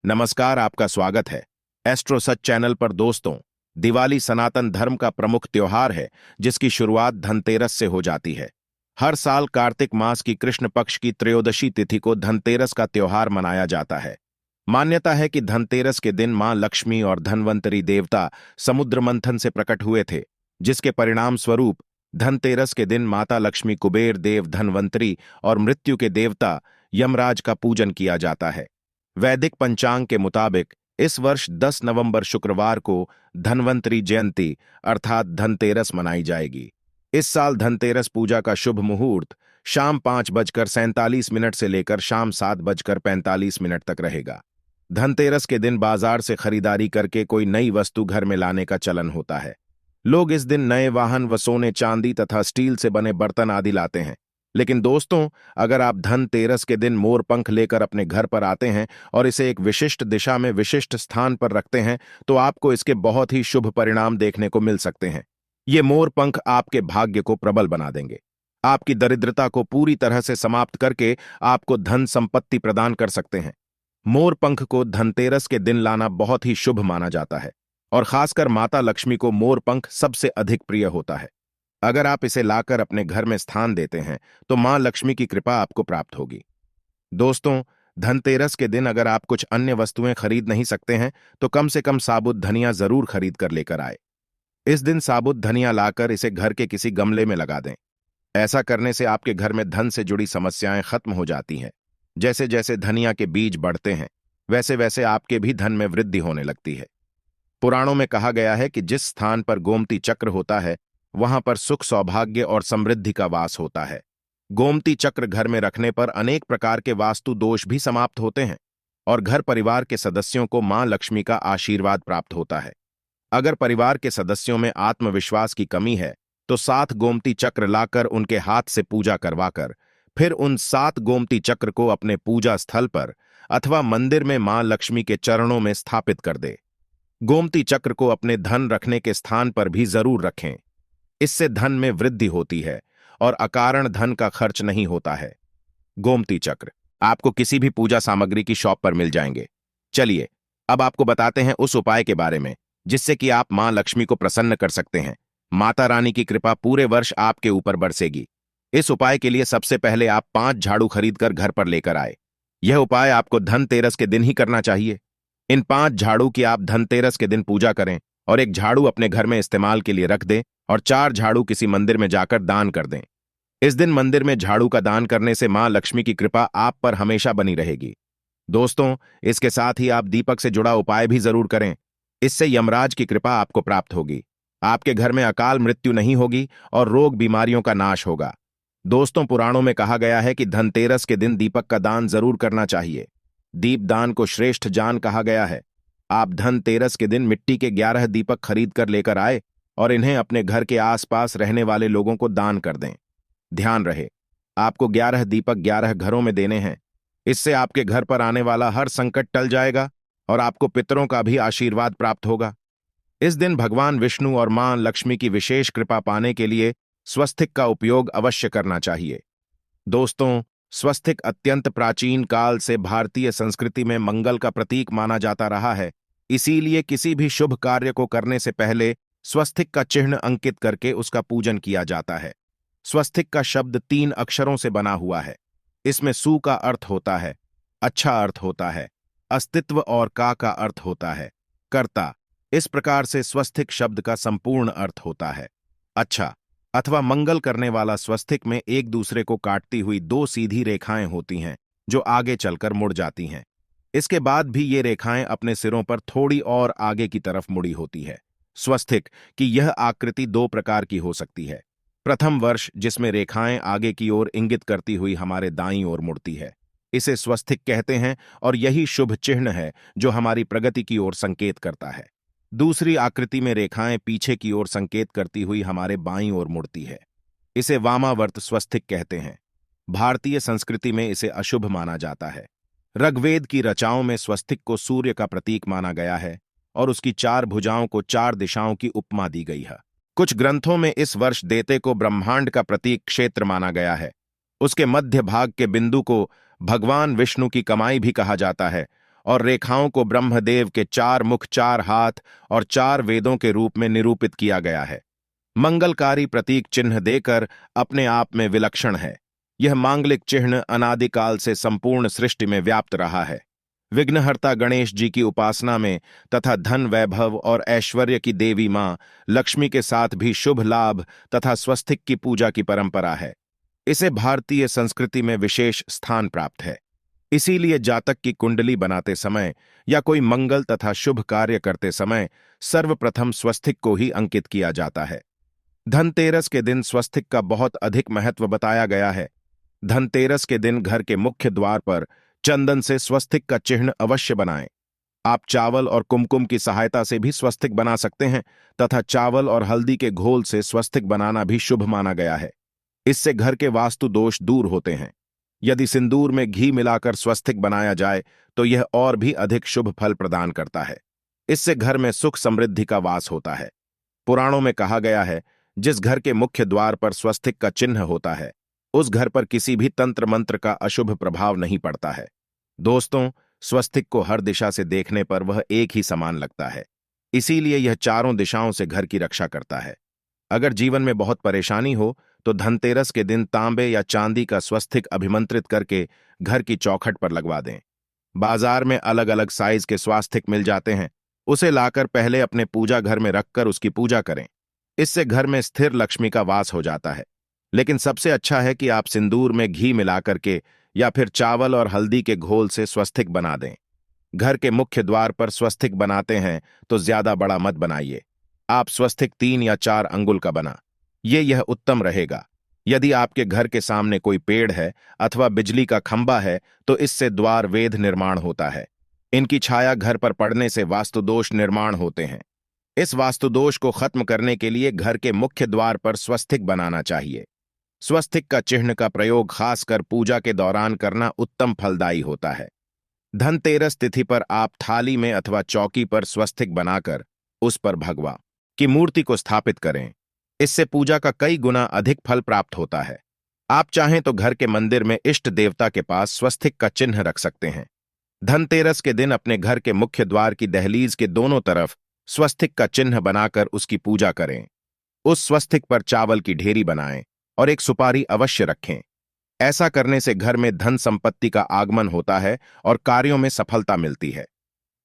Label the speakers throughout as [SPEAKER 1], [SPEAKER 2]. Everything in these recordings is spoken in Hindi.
[SPEAKER 1] नमस्कार, आपका स्वागत है एस्ट्रो सच चैनल पर। दोस्तों, दिवाली सनातन धर्म का प्रमुख त्योहार है जिसकी शुरुआत धनतेरस से हो जाती है। हर साल कार्तिक मास की कृष्ण पक्ष की त्रयोदशी तिथि को धनतेरस का त्योहार मनाया जाता है। मान्यता है कि धनतेरस के दिन मां लक्ष्मी और धनवंतरी देवता समुद्र मंथन से प्रकट हुए थे, जिसके परिणाम स्वरूप धनतेरस के दिन माता लक्ष्मी, कुबेर देव, धनवंतरी और मृत्यु के देवता यमराज का पूजन किया जाता है। वैदिक पंचांग के मुताबिक इस वर्ष 10 नवंबर शुक्रवार को धनवंतरी जयंती अर्थात धनतेरस मनाई जाएगी। इस साल धनतेरस पूजा का शुभ मुहूर्त शाम 5:47 से लेकर शाम 7:45 तक रहेगा। धनतेरस के दिन बाजार से खरीदारी करके कोई नई वस्तु घर में लाने का चलन होता है। लोग इस दिन नए वाहन व सोने, चांदी तथा स्टील से बने बर्तन आदि लाते हैं। लेकिन दोस्तों, अगर आप धनतेरस के दिन मोर पंख लेकर अपने घर पर आते हैं और इसे एक विशिष्ट दिशा में विशिष्ट स्थान पर रखते हैं तो आपको इसके बहुत ही शुभ परिणाम देखने को मिल सकते हैं। ये मोर पंख आपके भाग्य को प्रबल बना देंगे, आपकी दरिद्रता को पूरी तरह से समाप्त करके आपको धन संपत्ति प्रदान कर सकते हैं। मोर पंख को धनतेरस के दिन लाना बहुत ही शुभ माना जाता है और खासकर माता लक्ष्मी को मोर पंख सबसे अधिक प्रिय होता है। अगर आप इसे लाकर अपने घर में स्थान देते हैं तो मां लक्ष्मी की कृपा आपको प्राप्त होगी। दोस्तों, धनतेरस के दिन अगर आप कुछ अन्य वस्तुएं खरीद नहीं सकते हैं तो कम से कम साबुत धनिया जरूर खरीद कर लेकर आए। इस दिन साबुत धनिया लाकर इसे घर के किसी गमले में लगा दें। ऐसा करने से आपके घर में धन से जुड़ी समस्याएं खत्म हो जाती हैं। जैसे जैसे धनिया के बीज बढ़ते हैं वैसे वैसे आपके भी धन में वृद्धि होने लगती है। पुराणों में कहा गया है कि जिस स्थान पर गोमती चक्र होता है वहां पर सुख, सौभाग्य और समृद्धि का वास होता है। गोमती चक्र घर में रखने पर अनेक प्रकार के वास्तु दोष भी समाप्त होते हैं और घर परिवार के सदस्यों को मां लक्ष्मी का आशीर्वाद प्राप्त होता है। अगर परिवार के सदस्यों में आत्मविश्वास की कमी है तो 7 गोमती चक्र लाकर उनके हाथ से पूजा करवाकर फिर उन 7 गोमती चक्र को अपने पूजा स्थल पर अथवा मंदिर में मां लक्ष्मी के चरणों में स्थापित कर दे। गोमती चक्र को अपने धन रखने के स्थान पर भी जरूर रखें। इससे धन में वृद्धि होती है और अकारण धन का खर्च नहीं होता है। गोमती चक्र आपको किसी भी पूजा सामग्री की शॉप पर मिल जाएंगे। चलिए अब आपको बताते हैं उस उपाय के बारे में जिससे कि आप मां लक्ष्मी को प्रसन्न कर सकते हैं। माता रानी की कृपा पूरे वर्ष आपके ऊपर बरसेगी। इस उपाय के लिए सबसे पहले आप 5 झाड़ू खरीदकर घर पर लेकर आए। यह उपाय आपको धनतेरस के दिन ही करना चाहिए। इन 5 झाड़ू की आप धनतेरस के दिन पूजा करें और एक झाड़ू अपने घर में इस्तेमाल के लिए रख दें और 4 झाड़ू किसी मंदिर में जाकर दान कर दें। इस दिन मंदिर में झाड़ू का दान करने से मां लक्ष्मी की कृपा आप पर हमेशा बनी रहेगी। दोस्तों, इसके साथ ही आप दीपक से जुड़ा उपाय भी जरूर करें। इससे यमराज की कृपा आपको प्राप्त होगी। आपके घर में अकाल मृत्यु नहीं होगी और रोग बीमारियों का नाश होगा। दोस्तों, पुराणों में कहा गया है कि धनतेरस के दिन दीपक का दान जरूर करना चाहिए। दीपदान को श्रेष्ठ दान कहा गया है। आप धनतेरस के दिन मिट्टी के 11 दीपक खरीद कर लेकर आए और इन्हें अपने घर के आसपास रहने वाले लोगों को दान कर दें। ध्यान रहे, आपको 11 दीपक 11 घरों में देने हैं। इससे आपके घर पर आने वाला हर संकट टल जाएगा और आपको पितरों का भी आशीर्वाद प्राप्त होगा। इस दिन भगवान विष्णु और मां लक्ष्मी की विशेष कृपा पाने के लिए स्वस्तिक का उपयोग अवश्य करना चाहिए। दोस्तों, स्वस्तिक अत्यंत प्राचीन काल से भारतीय संस्कृति में मंगल का प्रतीक माना जाता रहा है। इसीलिए किसी भी शुभ कार्य को करने से पहले स्वस्तिक का चिन्ह अंकित करके उसका पूजन किया जाता है। स्वस्तिक का शब्द 3 अक्षरों से बना हुआ है। इसमें सु का अर्थ होता है अच्छा अर्थ होता है, अस्तित्व और का अर्थ होता है कर्ता। इस प्रकार से स्वस्तिक शब्द का संपूर्ण अर्थ होता है अच्छा अथवा मंगल करने वाला। स्वस्तिक में एक दूसरे को काटती हुई 2 सीधी रेखाएं होती हैं जो आगे चलकर मुड़ जाती हैं। इसके बाद भी ये रेखाएं अपने सिरों पर थोड़ी और आगे की तरफ मुड़ी होती है। स्वस्तिक की यह आकृति 2 प्रकार की हो सकती है। प्रथम वर्ष जिसमें रेखाएं आगे की ओर इंगित करती हुई हमारे दाईं ओर मुड़ती है, इसे स्वस्तिक कहते हैं और यही शुभ चिन्ह है जो हमारी प्रगति की ओर संकेत करता है। दूसरी आकृति में रेखाएं पीछे की ओर संकेत करती हुई हमारे बाईं ओर मुड़ती है। इसे वामावर्त स्वस्तिक कहते हैं। भारतीय संस्कृति में इसे अशुभ माना जाता है। ऋग्वेद की रचाओं में स्वस्तिक को सूर्य का प्रतीक माना गया है और उसकी 4 भुजाओं को 4 दिशाओं की उपमा दी गई है। कुछ ग्रंथों में इस वर्ष देते को ब्रह्मांड का प्रतीक क्षेत्र माना गया है। उसके मध्य भाग के बिंदु को भगवान विष्णु की कमाई भी कहा जाता है और रेखाओं को ब्रह्मदेव के 4 मुख, 4 हाथ और 4 वेदों के रूप में निरूपित किया गया है। मंगलकारी प्रतीक चिन्ह देकर अपने आप में विलक्षण है। यह मांगलिक चिन्ह अनादिकाल से संपूर्ण सृष्टि में व्याप्त रहा है। विघ्नहर्ता गणेश जी की उपासना में तथा धन, वैभव और ऐश्वर्य की देवी मां लक्ष्मी के साथ भी शुभ लाभ तथा स्वस्तिक की पूजा की परंपरा है। इसे भारतीय संस्कृति में विशेष स्थान प्राप्त है। इसीलिए जातक की कुंडली बनाते समय या कोई मंगल तथा शुभ कार्य करते समय सर्वप्रथम स्वस्तिक को ही अंकित किया जाता है। धनतेरस के दिन स्वस्तिक का बहुत अधिक महत्व बताया गया है। धनतेरस के दिन घर के मुख्य द्वार पर चंदन से स्वस्तिक का चिन्ह अवश्य बनाएं। आप चावल और कुमकुम की सहायता से भी स्वस्तिक बना सकते हैं तथा चावल और हल्दी के घोल से स्वस्तिक बनाना भी शुभ माना गया है। इससे घर के वास्तु दोष दूर होते हैं। यदि सिंदूर में घी मिलाकर स्वस्तिक बनाया जाए तो यह और भी अधिक शुभ फल प्रदान करता है। इससे घर में सुख समृद्धि का वास होता है। पुराणों में कहा गया है, जिस घर के मुख्य द्वार पर स्वस्तिक का चिन्ह होता है उस घर पर किसी भी तंत्र मंत्र का अशुभ प्रभाव नहीं पड़ता है। दोस्तों, स्वस्तिक को हर दिशा से देखने पर वह एक ही समान लगता है। इसीलिए यह चारों दिशाओं से घर की रक्षा करता है। अगर जीवन में बहुत परेशानी हो तो धनतेरस के दिन तांबे या चांदी का स्वस्तिक अभिमंत्रित करके घर की चौखट पर लगवा दें। बाजार में अलग अलग साइज के स्वास्तिक मिल जाते हैं। उसे लाकर पहले अपने पूजा घर में रखकर उसकी पूजा करें। इससे घर में स्थिर लक्ष्मी का वास हो जाता है। लेकिन सबसे अच्छा है कि आप सिंदूर में घी मिला करके या फिर चावल और हल्दी के घोल से स्वस्तिक बना दें। घर के मुख्य द्वार पर स्वस्तिक बनाते हैं तो ज्यादा बड़ा मत बनाइए। आप स्वस्तिक 3 या 4 अंगुल का बना, यह उत्तम रहेगा। यदि आपके घर के सामने कोई पेड़ है अथवा बिजली का खंभा है तो इससे द्वार वेध निर्माण होता है। इनकी छाया घर पर पड़ने से वास्तुदोष निर्माण होते हैं। इस वास्तुदोष को खत्म करने के लिए घर के मुख्य द्वार पर स्वस्तिक बनाना चाहिए। स्वस्तिक का चिन्ह का प्रयोग खासकर पूजा के दौरान करना उत्तम फलदायी होता है। धनतेरस तिथि पर आप थाली में अथवा चौकी पर स्वस्तिक बनाकर उस पर भगवान की मूर्ति को स्थापित करें। इससे पूजा का कई गुना अधिक फल प्राप्त होता है। आप चाहें तो घर के मंदिर में इष्ट देवता के पास स्वस्तिक का चिन्ह रख सकते हैं। धनतेरस के दिन अपने घर के मुख्य द्वार की दहलीज के दोनों तरफ स्वस्तिक का चिन्ह बनाकर उसकी पूजा करें। उस स्वस्तिक पर चावल की ढेरी बनाएं और एक सुपारी अवश्य रखें। ऐसा करने से घर में धन संपत्ति का आगमन होता है और कार्यों में सफलता मिलती है।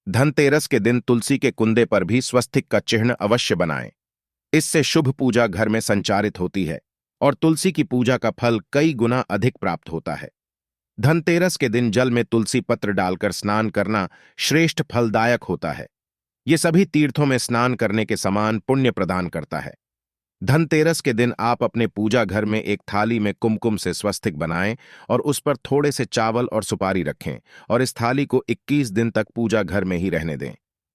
[SPEAKER 1] धनतेरस के दिन तुलसी के कुंदे पर भी स्वस्तिक का चिन्ह अवश्य बनाएं। इससे शुभ पूजा घर में संचारित होती है और तुलसी की पूजा का फल कई गुना अधिक प्राप्त होता है। धनतेरस के दिन जल में तुलसी पत्र डालकर स्नान करना श्रेष्ठ फलदायक होता है। ये सभी तीर्थों में स्नान करने के समान पुण्य प्रदान करता है। धनतेरस के दिन आप अपने पूजा घर में एक थाली में कुमकुम से स्वस्तिक बनाएं और उस पर थोड़े से चावल और सुपारी रखें और इस थाली को 21 दिन तक पूजा घर में ही रहने दें।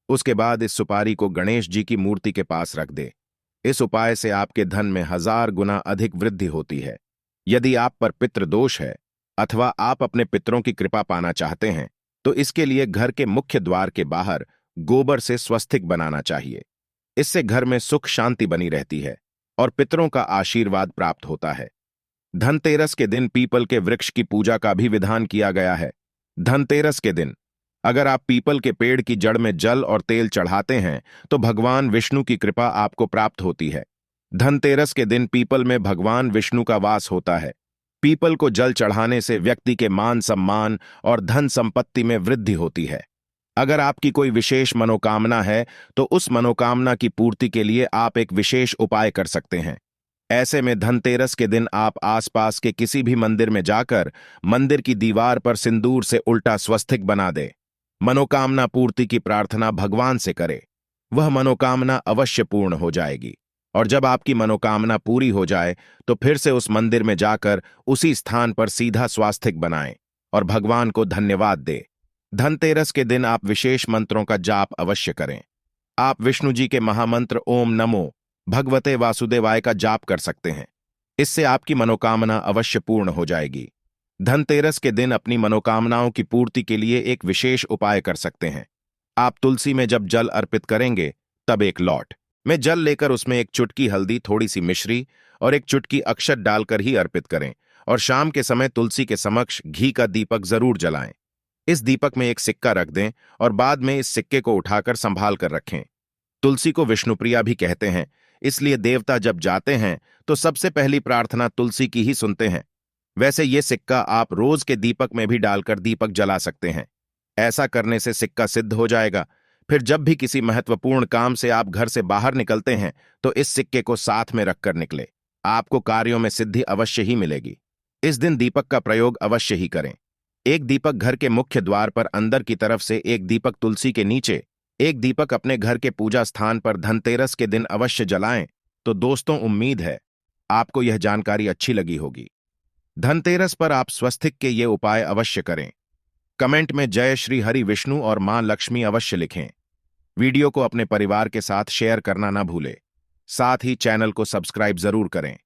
[SPEAKER 1] उसके बाद इस सुपारी को गणेश जी की मूर्ति के पास रख दें। इस उपाय से आपके धन में 1000 गुना अधिक वृद्धि होती है। यदि आप पर पितृदोष है अथवा आप अपने पितरों की कृपा पाना चाहते हैं तो इसके लिए घर के मुख्य द्वार के बाहर गोबर से स्वस्तिक बनाना चाहिए। इससे घर में सुख शांति बनी रहती है और पितरों का आशीर्वाद प्राप्त होता है। धनतेरस के दिन पीपल के वृक्ष की पूजा का भी विधान किया गया है। धनतेरस के दिन अगर आप पीपल के पेड़ की जड़ में जल और तेल चढ़ाते हैं तो भगवान विष्णु की कृपा आपको प्राप्त होती है। धनतेरस के दिन पीपल में भगवान विष्णु का वास होता है। पीपल को जल चढ़ाने से व्यक्ति के मान सम्मान और धन संपत्ति में वृद्धि होती है। अगर आपकी कोई विशेष मनोकामना है तो उस मनोकामना की पूर्ति के लिए आप एक विशेष उपाय कर सकते हैं। ऐसे में धनतेरस के दिन आप आसपास के किसी भी मंदिर में जाकर मंदिर की दीवार पर सिंदूर से उल्टा स्वस्तिक बना दे। मनोकामना पूर्ति की प्रार्थना भगवान से करे। वह मनोकामना अवश्य पूर्ण हो जाएगी और जब आपकी मनोकामना पूरी हो जाए तो फिर से उस मंदिर में जाकर उसी स्थान पर सीधा स्वास्तिक बनाएं और भगवान को धन्यवाद दें। धनतेरस के दिन आप विशेष मंत्रों का जाप अवश्य करें। आप विष्णु जी के महामंत्र ओम नमो भगवते वासुदेवाय का जाप कर सकते हैं। इससे आपकी मनोकामना अवश्य पूर्ण हो जाएगी। धनतेरस के दिन अपनी मनोकामनाओं की पूर्ति के लिए एक विशेष उपाय कर सकते हैं। आप तुलसी में जब जल अर्पित करेंगे तब एक लौट में जल लेकर उसमें एक चुटकी हल्दी, थोड़ी सी मिश्री और एक चुटकी अक्षत डालकर ही अर्पित करें और शाम के समय तुलसी के समक्ष घी का दीपक जरूर जलाएं। इस दीपक में एक सिक्का रख दें और बाद में इस सिक्के को उठाकर संभाल कर रखें। तुलसी को विष्णुप्रिया भी कहते हैं, इसलिए देवता जब जाते हैं तो सबसे पहली प्रार्थना तुलसी की ही सुनते हैं। वैसे ये सिक्का आप रोज के दीपक में भी डालकर दीपक जला सकते हैं। ऐसा करने से सिक्का सिद्ध हो जाएगा। फिर जब भी किसी महत्वपूर्ण काम से आप घर से बाहर निकलते हैं तो इस सिक्के को साथ में रखकर निकले। आपको कार्यों में सिद्धि अवश्य ही मिलेगी। इस दिन दीपक का प्रयोग अवश्य ही करें। एक दीपक घर के मुख्य द्वार पर अंदर की तरफ से, एक दीपक तुलसी के नीचे, एक दीपक अपने घर के पूजा स्थान पर धनतेरस के दिन अवश्य जलाएं। तो दोस्तों, उम्मीद है आपको यह जानकारी अच्छी लगी होगी। धनतेरस पर आप स्वस्तिक के ये उपाय अवश्य करें। कमेंट में जय श्री हरि विष्णु और मां लक्ष्मी अवश्य लिखें। वीडियो को अपने परिवार के साथ शेयर करना न भूलें। साथ ही चैनल को सब्सक्राइब जरूर करें।